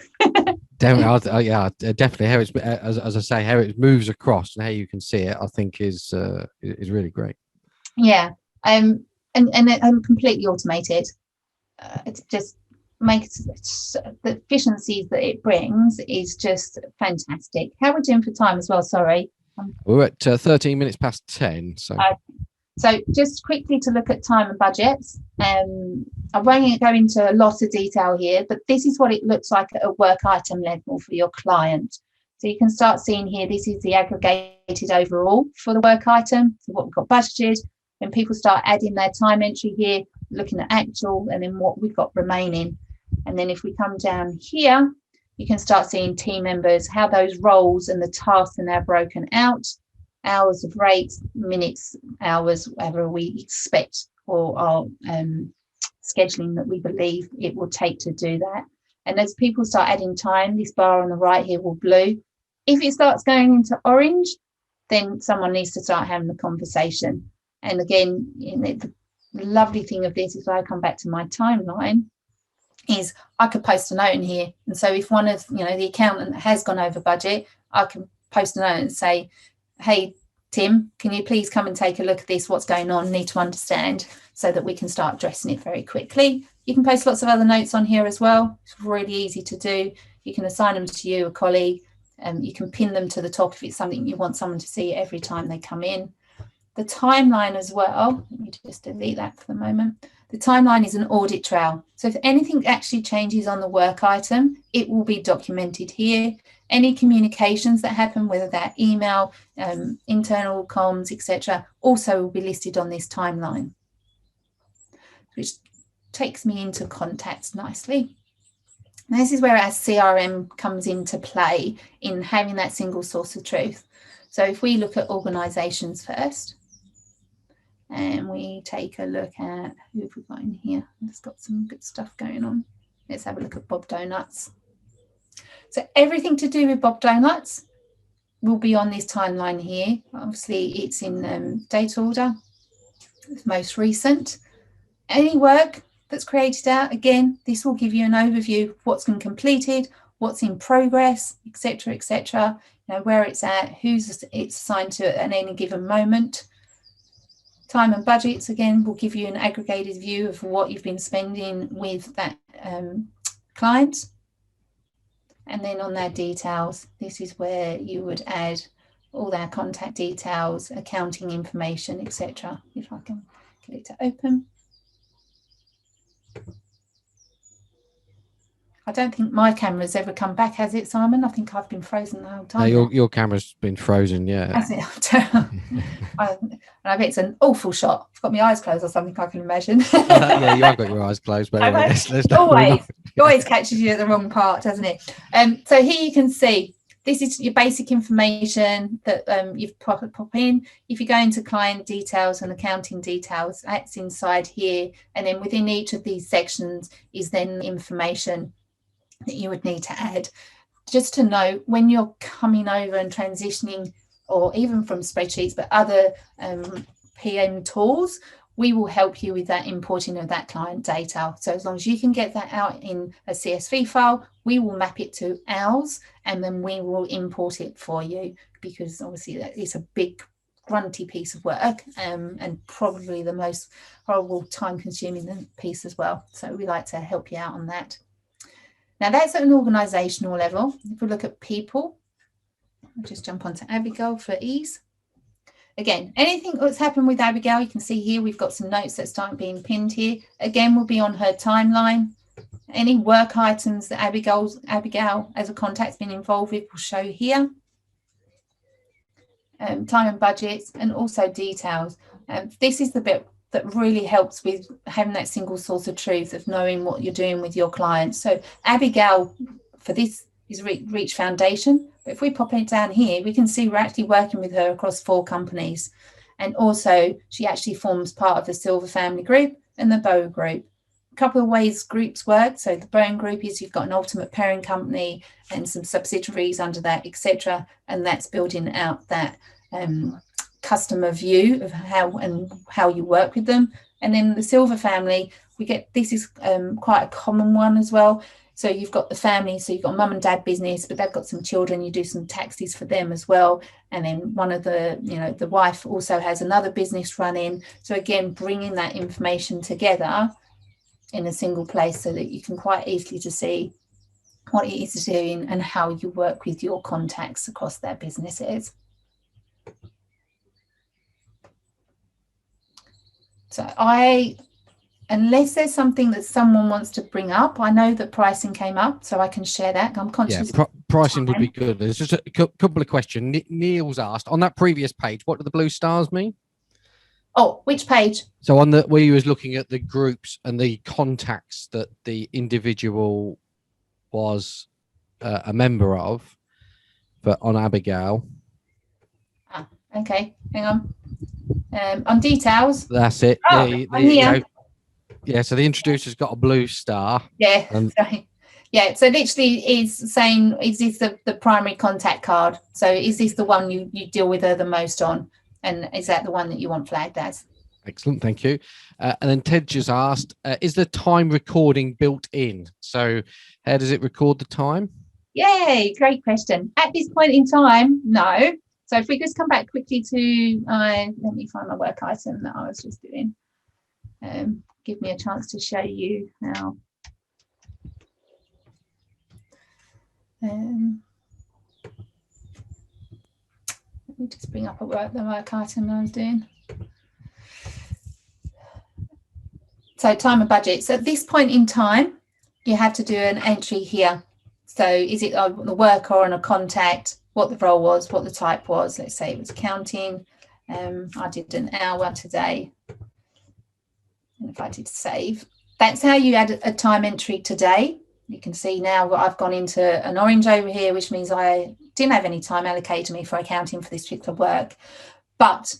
Definitely, yeah, definitely. How it's as I say, how it moves across and how you can see it, I think is really great. Yeah, and completely automated. It's just makes the efficiencies that it brings is just fantastic. How are we doing for time as well? Sorry, we're at 13 minutes past 10. So just quickly to look at time and budgets. I won't go into a lot of detail here, but this is what it looks like at a work item level for your client. So you can start seeing here, this is the aggregated overall for the work item, so what we've got budgeted. When people start adding their time entry here, looking at actual and then what we've got remaining. And then if we come down here, you can start seeing team members, how those roles and the tasks are now broken out, hours of rates, minutes, hours, whatever we expect or our scheduling that we believe it will take to do that. And as people start adding time, this bar on the right here will blue. If it starts going into orange, then someone needs to start having the conversation. And again, you know, the lovely thing of this is when I come back to my timeline, is I could post a note in here. And so if one of, you know, the accountant has gone over budget, I can post a note and say, hey, Tim, can you please come and take a look at this? What's going on? Need to understand, so that we can start addressing it very quickly. You can post lots of other notes on here as well. It's really easy to do. You can assign them to you, a colleague, and you can pin them to the top if it's something you want someone to see every time they come in. The timeline as well, let me just delete that for the moment. The timeline is an audit trail. So if anything actually changes on the work item, it will be documented here. Any communications that happen, whether that email, internal comms, etc., also will be listed on this timeline, which takes me into contacts nicely. And this is where our CRM comes into play in having that single source of truth. So if we look at organisations first, and we take a look at who have we got in here. It's got some good stuff going on. Let's have a look at Bob Donuts. So everything to do with Bob Donuts will be on this timeline here. Obviously, it's in date order. It's most recent. Any work that's created out. Again, this will give you an overview of what's been completed, what's in progress, etc., etc. You know, where it's at, who's it's assigned to at any given moment. Time and budgets, again, will give you an aggregated view of what you've been spending with that client. And then on their details, this is where you would add all their contact details, accounting information, etc. If I can get it to open. I don't think my camera's ever come back, has it, Simon? I think I've been frozen the whole time. No, your camera's been frozen, yeah. Has it? I bet it's an awful shot. I've got my eyes closed or something, I can imagine. Yeah, you have got your eyes closed, but anyway, always catches you at the wrong part, doesn't it? So here you can see, this is your basic information that you've pop in. If you go into client details and accounting details, that's inside here. And then within each of these sections is then information that you would need to add. Just to know, when you're coming over and transitioning, or even from spreadsheets, but other PM tools, we will help you with that importing of that client data. So as long as you can get that out in a CSV file, we will map it to ours, and then we will import it for you, because obviously that is a big grunty piece of work, and probably the most horrible time consuming piece as well. So we like to help you out on that. Now that's at an organisational level. If we look at people, I'll just jump onto Abigail for ease. Again, anything that's happened with Abigail, you can see here we've got some notes that start being pinned here. Again, will be on her timeline. Any work items that Abigail as a contact's been involved with will show here. Time and budgets, and also details. This is the bit that really helps with having that single source of truth of knowing what you're doing with your clients. So Abigail, for this, is Reach Foundation. But if we pop it down here, we can see we're actually working with her across 4 companies. And also, she actually forms part of the Silver Family Group and the Bow Group. A couple of ways groups work. So the Bow Group is you've got an ultimate parent company and some subsidiaries under that, etc. And that's building out that customer view of how you work with them. And then the Silver Family, we get, this is quite a common one as well. So you've got the family, so you've got mum and dad business, but they've got some children, you do some taxes for them as well. And then one of the, the wife also has another business running. So again, bringing that information together in a single place so that you can quite easily to see what it is doing and how you work with your contacts across their businesses. So unless there's something that someone wants to bring up, I know that pricing came up, so I can share that. I'm conscious. Yeah, pricing would be good. There's just a couple of questions. Neil's asked, on that previous page, what do the blue stars mean? Oh, which page? So on the where you was looking at the groups and the contacts that the individual was a member of, but on Abigail. Ah, okay, hang on. On details. That's it. Oh, yeah, so the introducer's got a blue star. Yeah, sorry. Yeah, so literally is saying, is this the primary contact card? So is this the one you deal with her the most on? And is that the one that you want flagged as? Excellent, thank you. And then Ted just asked, is the time recording built in? So how does it record the time? Yay, great question. At this point in time, no. So if we just come back quickly to, let me find my work item that I was just doing. Give me a chance to show you how. Let me just bring up the work item I was doing. So time and budget. So at this point in time, you have to do an entry here. So is it on the work or on a contact, what the role was, what the type was. Let's say it was accounting. I did an hour today. And if I did save, that's how you add a time entry today. You can see now I've gone into an orange over here, which means I didn't have any time allocated to me for accounting for this particular work. But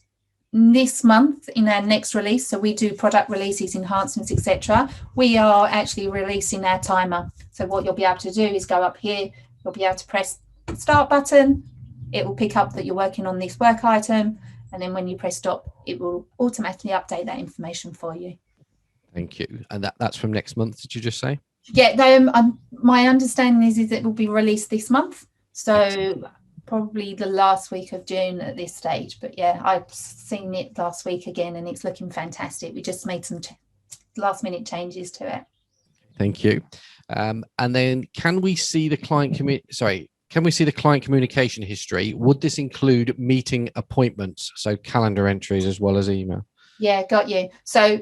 this month in our next release, so we do product releases, enhancements, etc., we are actually releasing our timer. So what you'll be able to do is go up here, you'll be able to press the start button, it will pick up that you're working on this work item, and then when you press stop, it will automatically update that information for you. Thank you. And that's from next month, did you just say? Yeah, my understanding is it will be released this month. So probably the last week of June at this stage. But yeah, I've seen it last week again and it's looking fantastic. We just made some last minute changes to it. Thank you. And then can we see the client communication history? Would this include meeting appointments, so calendar entries as well as email? Yeah, got you. So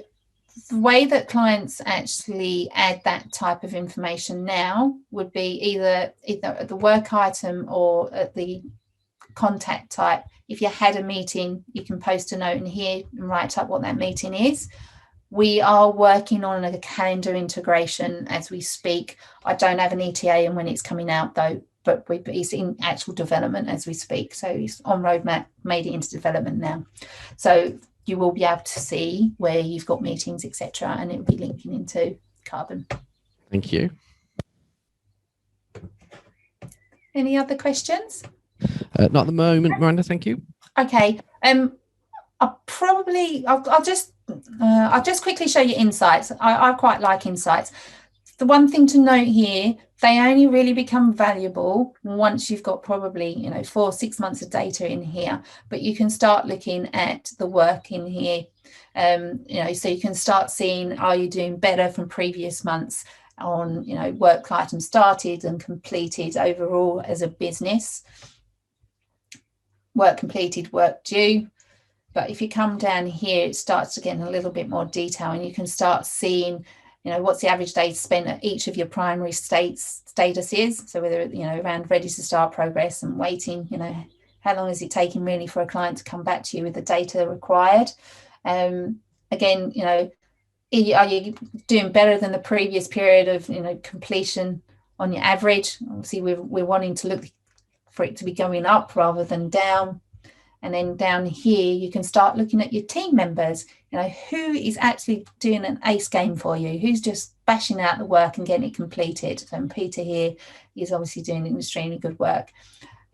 the way that clients actually add that type of information now would be either at the work item or at the contact type. If you had a meeting, you can post a note in here and write up what that meeting is. We are working on a calendar integration as we speak. I don't have an ETA and when it's coming out though, but it's in actual development as we speak. So it's on roadmap, made it into development now. So you will be able to see where you've got meetings, etc., and it will be linking into Karbon. Thank you. Any other questions? Not at the moment, Miranda. Thank you. Okay. I'll just quickly show you insights. I quite like insights. The one thing to note here, they only really become valuable once you've got probably 4-6 months of data in here, but you can start looking at the work in here. So you can start seeing, are you doing better from previous months on work items started and completed overall as a business, work completed, work due. But if you come down here, it starts to get a little bit more detail and you can start seeing, what's the average days spent at each of your primary status is. So whether, around ready to start, progress and waiting, how long is it taking really for a client to come back to you with the data required? Again, are you doing better than the previous period of, completion on your average? Obviously, we're wanting to look for it to be going up rather than down. And then down here, you can start looking at your team members, who is actually doing an ace game for you, who's just bashing out the work and getting it completed. And Peter here is obviously doing extremely good work.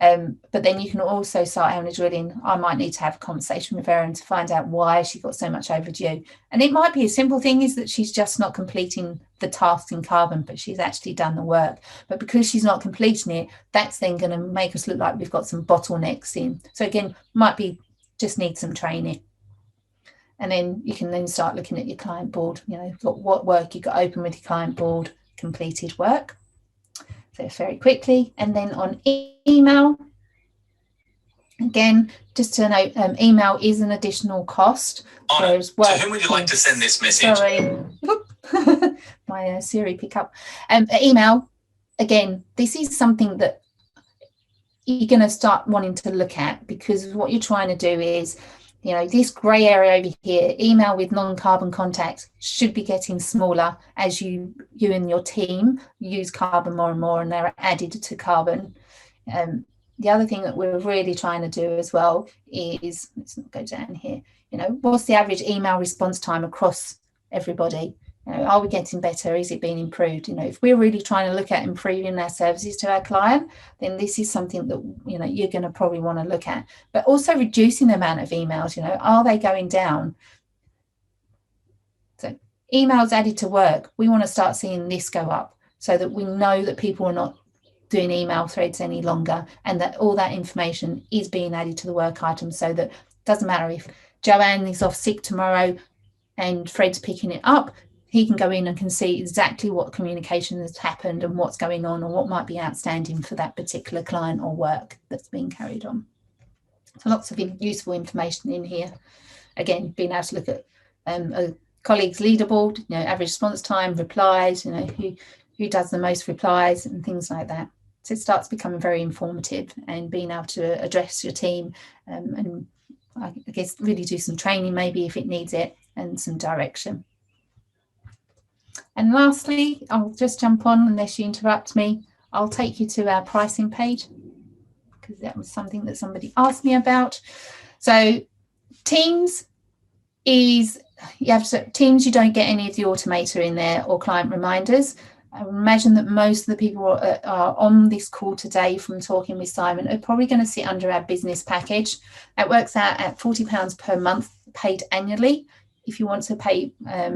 But then you can also start having a drilling. I might need to have a conversation with her and to find out why she got so much overdue. And it might be a simple thing is that she's just not completing the tasks in Karbon, but she's actually done the work. But because she's not completing it, that's then going to make us look like we've got some bottlenecks in. So again, might be just need some training. And then you can then start looking at your client board, what work you got open with your client board, completed work. So very quickly, and then on email, again, just to note, email is an additional cost. Honor, to whom would you like to send this message? Sorry, my Siri pickup. Email, again, this is something that you're going to start wanting to look at because what you're trying to do is, this grey area over here, email with non-Karbon contacts should be getting smaller as you and your team use Karbon more and more and they're added to Karbon. The other thing that we're really trying to do as well is, let's not go down here, what's the average email response time across everybody? Are we getting better? Is it being improved? If we're really trying to look at improving our services to our client, then this is something that, you're going to probably want to look at. But also reducing the amount of emails, are they going down? So emails added to work, we want to start seeing this go up so that we know that people are not doing email threads any longer and that all that information is being added to the work item so that it doesn't matter if Joanne is off sick tomorrow and Fred's picking it up, he can go in and can see exactly what communication has happened and what's going on and what might be outstanding for that particular client or work that's being carried on. So lots of useful information in here. Again, being able to look at a colleague's leaderboard, average response time, replies, who does the most replies and things like that. So it starts becoming very informative and being able to address your team and I guess really do some training maybe if it needs it and some direction. And lastly, I'll just jump on unless you interrupt me. I'll take you to our pricing page because that was something that somebody asked me about. So Teams is, Teams, you don't get any of the automator in there or client reminders. I imagine that most of the people are on this call today from talking with Simon are probably going to sit under our business package. That works out at £40 per month paid annually. if you want to pay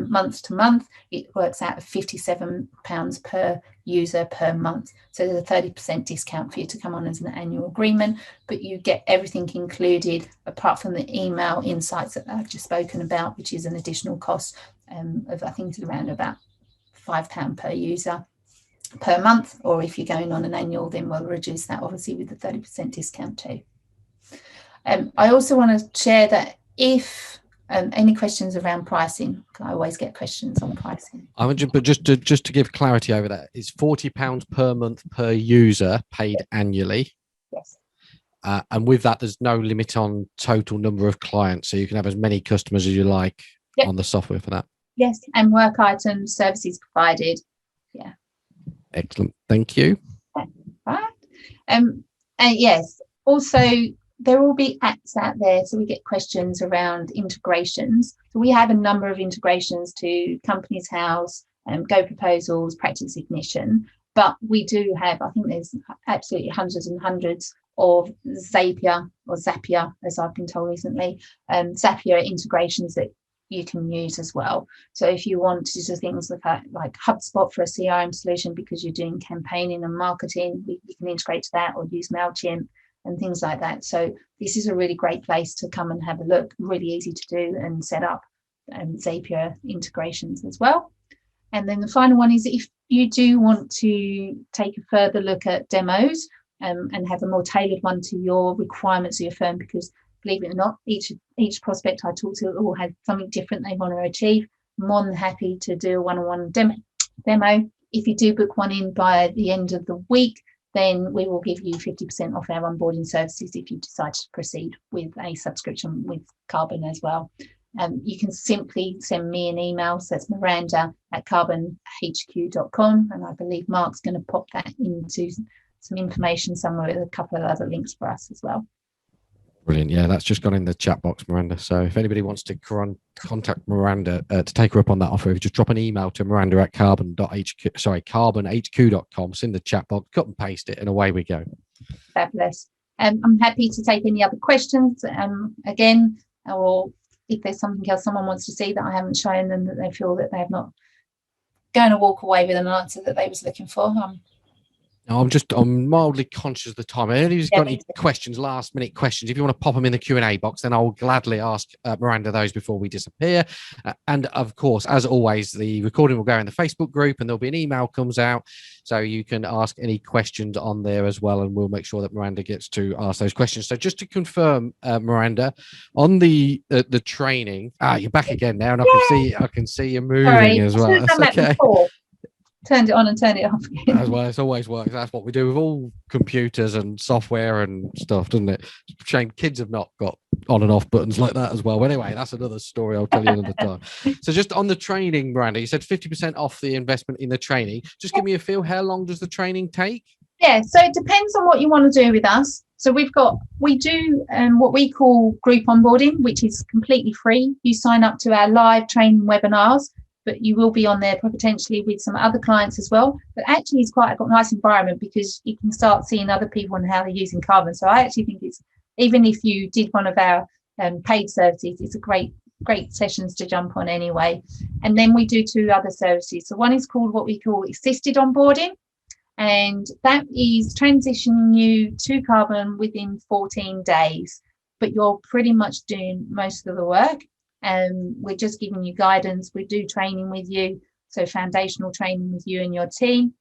month to month, it works out at £57 per user per month. So there's a 30% discount for you to come on as an annual agreement, but you get everything included apart from the email insights that I've just spoken about, which is an additional cost of, I think it's around about £5 per user per month, or if you're going on an annual, then we'll reduce that obviously with the 30% discount too. I also want to share that if any questions around pricing, I always get questions on pricing. But just to give clarity over that, it's £40 per month per user paid annually. Yes. And with that, there's no limit on total number of clients, so you can have as many customers as you like on the software for that. Yes, and work items, services provided. Yeah. Excellent. Thank you. Right. And yes, also there will be apps out there. So we get questions around integrations. So we have a number of integrations to Companies House, Go Proposals, Practice Ignition. But we do have, I think there's absolutely hundreds and hundreds of Zapier, or Zapier, as I've been told recently, Zapier integrations that you can use as well. So if you want to do things like HubSpot for a CRM solution because you're doing campaigning and marketing, you can integrate to that, or use MailChimp and things like that. So this is a really great place to come and have a look, really easy to do and set up Zapier integrations as well. And then the final one is if you do want to take a further look at demos and have a more tailored one to your requirements of your firm, because believe it or not, each prospect I talk to all has something different they want to achieve. I'm more than happy to do a one-on-one demo. If you do book one in by the end of the week, then we will give you 50% off our onboarding services if you decide to proceed with a subscription with Karbon as well. You can simply send me an email. So it's miranda@karbonhq.com. And I believe Mark's going to pop that into some information somewhere with a couple of other links for us as well. Brilliant. Yeah, that's just gone in the chat box, Miranda. So if anybody wants to contact Miranda to take her up on that offer, just drop an email to karbonhq.com. It's in the chat box, cut and paste it, and away we go. Fabulous. I'm happy to take any other questions again, or if there's something else someone wants to see that I haven't shown them that they feel that they have not going to walk away with an answer that they was looking for. I'm mildly conscious of the time. Anybody's got any questions, last minute questions, if you want to pop them in the Q&A box, then I'll gladly ask Miranda those before we disappear. And of course, as always, the recording will go in the Facebook group and there'll be an email comes out, so you can ask any questions on there as well, and we'll make sure that Miranda gets to ask those questions. So just to confirm, Miranda, on the training, you're back again now, and I can see you moving as well. That's okay. Turned it on and turned it off again. As well, it's always works. That's what we do with all computers and software and stuff, doesn't it? Shame kids have not got on and off buttons like that as well. But anyway, that's another story I'll tell you another time. So just on the training, Miranda, you said 50% off the investment in the training. Just give me a feel. How long does the training take? Yeah, so it depends on what you want to do with us. So we do what we call group onboarding, which is completely free. You sign up to our live training webinars, but you will be on there potentially with some other clients as well. But actually it's quite a nice environment because you can start seeing other people and how they're using Karbon. So I actually think it's, even if you did one of our paid services, it's a great sessions to jump on anyway. And then we do two other services. So one is called what we call assisted onboarding, and that is transitioning you to Karbon within 14 days, but you're pretty much doing most of the work. We're just giving you guidance. We do training with you, so foundational training with you and your team.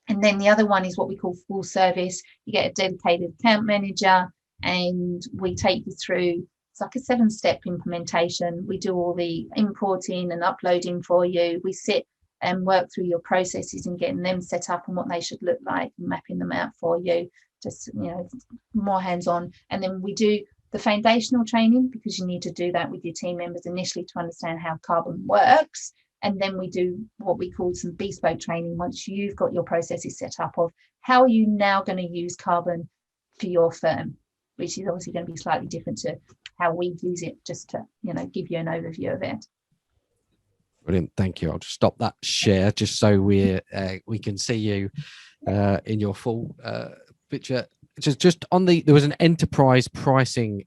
And then the other one is what we call full service. You get a dedicated account manager, and we take you through, it's like a 7-step implementation. We do all the importing and uploading for you. We sit and work through your processes and getting them set up and what they should look like, and mapping them out for you, just more hands-on. And then we do the foundational training, because you need to do that with your team members initially to understand how Karbon works. And then we do what we call some bespoke training once you've got your processes set up of how are you now going to use Karbon for your firm, which is obviously going to be slightly different to how we use it, just to give you an overview of it. Brilliant, thank you. I'll just stop that share just so we can see you in your full picture. Just on there was an enterprise pricing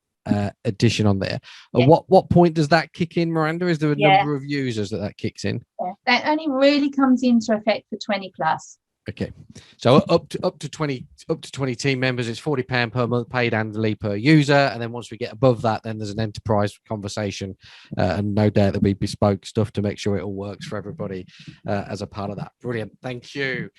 addition on there. Yeah. What point does that kick in, Miranda? Is there a number of users that kicks in? Yeah. That only really comes into effect for 20 plus. Okay, so up to 20 team members, it's £40 per month paid annually per user, and then once we get above that, then there's an enterprise conversation, and no doubt there'll be bespoke stuff to make sure it all works for everybody as a part of that. Brilliant, thank you.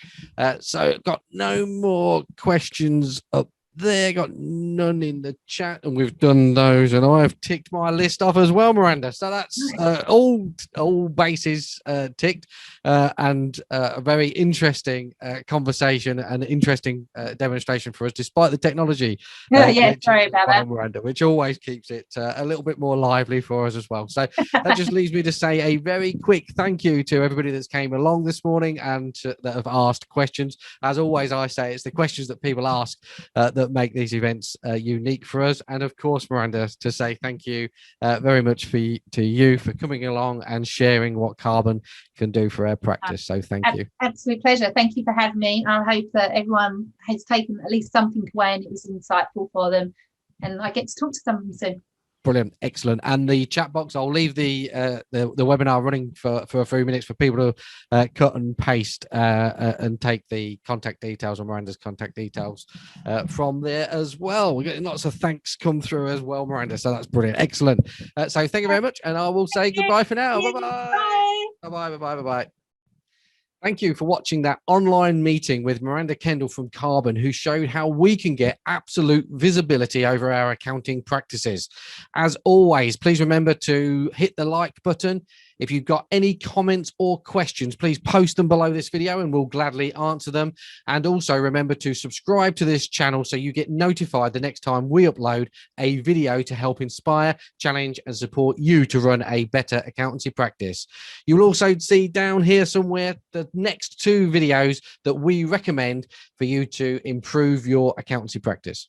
So got no more questions up there, got none in the chat, and we've done those, and I've ticked my list off as well, Miranda. So that's all bases ticked, and a very interesting conversation and interesting demonstration for us, despite the technology. Sorry about that, Miranda, which always keeps it a little bit more lively for us as well. So that just leaves me to say a very quick thank you to everybody that's came along this morning and that have asked questions. As always, I say it's the questions that people ask that make these events unique for us. And of course, Miranda, to say thank you very much to you for coming along and sharing what Karbon can do for our practice. So thank you. Absolute pleasure. Thank you for having me. I hope that everyone has taken at least something away and it was insightful for them, and I get to talk to some of them soon. Brilliant, excellent. And the chat box, I'll leave the webinar running for a few minutes for people to cut and paste and take the contact details or Miranda's contact details from there as well. We're getting lots of thanks come through as well, Miranda. So that's brilliant, excellent. So thank you very much, and I will say goodbye for now. Bye bye. Bye bye. Bye bye. Bye bye. Thank you for watching that online meeting with Miranda Kendall from Karbon, who showed how we can get absolute visibility over our accounting practices. As always, please remember to hit the like button. If you've got any comments or questions, please post them below this video and we'll gladly answer them. And also remember to subscribe to this channel so you get notified the next time we upload a video to help inspire, challenge, and support you to run a better accountancy practice. You'll also see down here somewhere the next 2 videos that we recommend for you to improve your accountancy practice.